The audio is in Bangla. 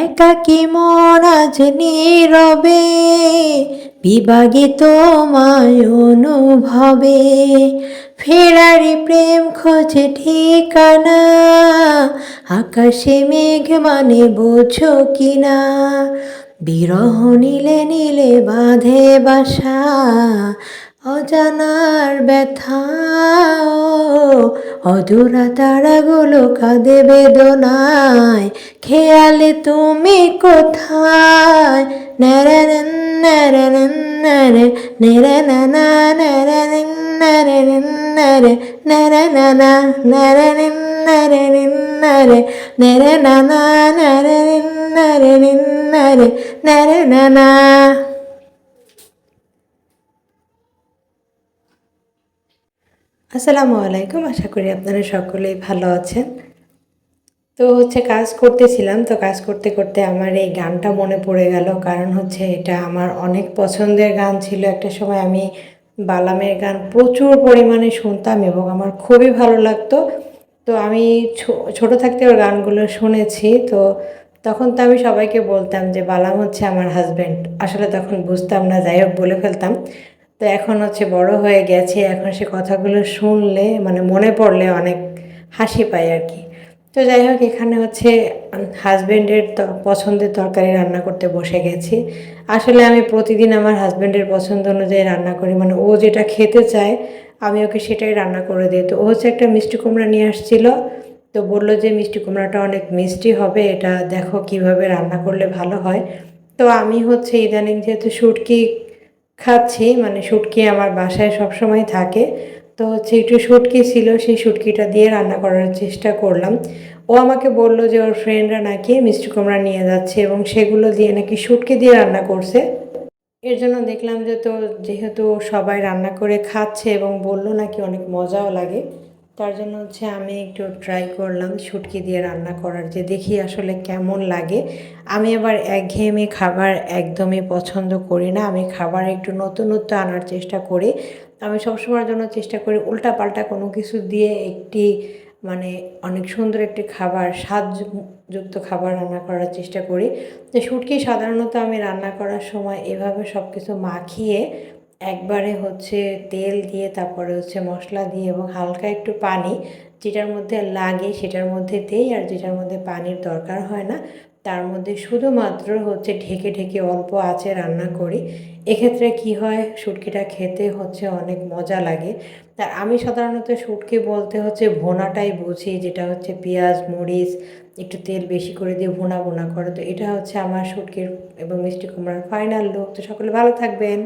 একাকী মন আজ নীরবে বিভাগিত তোমায় অনুভবে। ফেরারি প্রেম খোঁজে ঠিকানা, আকাশে মেঘ মানে বোঝো কিনা। বিরহ নীলে নীলে বাঁধে বাসা, অজানার ব্যথা অধুরা তারাগুলো কাঁদে বেদনায়। খেয়ালে তুমি কোথায়? নেরেন নেরেন নেরে নেরে নানা নেরেন নেরেন নেরে নেরে নানা নেরেন নেরেন নেরে নেরে নানা নেরেন নেরেন নেরে নেরে নানা। আসসালামু আলাইকুম, আশা করি আপনারা সকলেই ভালো আছেন। তো কাজ করতেছিলাম, তো কাজ করতে করতে আমার এই গানটা মনে পড়ে গেল। কারণ এটা আমার অনেক পছন্দের গান ছিল। একটা সময় আমি বালামের গান প্রচুর পরিমাণে শুনতাম এবং আমার খুবই ভালো লাগতো। তো আমি ছোট থাকতে ওর গানগুলো শুনেছি। তো তখন তো আমি সবাইকে বলতাম যে বালাম আমার হাজব্যান্ড। আসলে তখন বুঝতাম না, যাই হোক বলে ফেলতাম। তো এখন বড় হয়ে গেছে, এখন সে কথাগুলো শুনলে মানে মনে পড়লে অনেক হাসি পায় আর কি। তো যাই হোক, এখানে হাজব্যান্ডের পছন্দের তরকারি রান্না করতে বসে গেছি। আসলে আমি প্রতিদিন আমার হাজব্যান্ডের পছন্দ অনুযায়ী রান্না করি, মানে ও যেটা খেতে চায় আমি ওকে সেটাই রান্না করে দিই। তো ও একটা মিষ্টি কুমড়া নিয়ে আসছিল। তো বললো যে মিষ্টি কুমড়াটা অনেক মিষ্টি হবে, এটা দেখো কিভাবে রান্না করলে ভালো হয়। তো আমি ইদানিং যেহেতু শুটকি খাচ্ছি, মানে শুটকি আমার বাসায় সবসময় থাকে। তো একটু শুটকি ছিল, সেই শুটকিটা দিয়ে রান্না করার চেষ্টা করলাম। ও আমাকে বললো যে ওর ফ্রেন্ডরা নাকি মিষ্টি কুমড়া নিয়ে যাচ্ছে এবং সেগুলো দিয়ে নাকি শুটকি দিয়ে রান্না করছে। এর জন্য দেখলাম যে তো যেহেতু সবাই রান্না করে খাচ্ছে এবং বললো নাকি অনেক মজাও লাগে, তার জন্য আমি একটু ট্রাই করলাম শুটকি দিয়ে রান্না করার, যে দেখি আসলে কেমন লাগে। আমি আবার একঘেয়েমি খাবার একদমই পছন্দ করি না। আমি খাবার একটু নতুনত্ব আনার চেষ্টা করি। আমি সবসময়ের জন্য চেষ্টা করি উল্টাপাল্টা কোনো কিছু দিয়ে একটি মানে অনেক সুন্দর একটি খাবার, স্বাদযুক্ত খাবার রান্না করার চেষ্টা করি। তো শুটকি সাধারণত আমি রান্না করার সময় এভাবে সব কিছু মাখিয়ে একবারে তেল দিয়ে, তারপরে মশলা দিয়ে এবং হালকা একটু পানি যেটার মধ্যে লাগে সেটার মধ্যে দেই, আর যেটার মধ্যে পানির দরকার হয় না তার মধ্যে শুধুমাত্র ঢেকে ঢেকে অল্প আঁচে রান্না করি। এক্ষেত্রে কি হয়, শুটকিটা খেতে অনেক মজা লাগে। আর আমি সাধারণত শুটকি বলতে ভুনাটাই বুঝি, যেটা পেঁয়াজ মরিচ একটু তেল বেশি করে দিয়ে ভুনা ভুনা করে। তো এটা আমার শুটকির এবং মিষ্টি কুমড়ার ফাইনাল লুক। তো সকলে ভালো থাকবেন।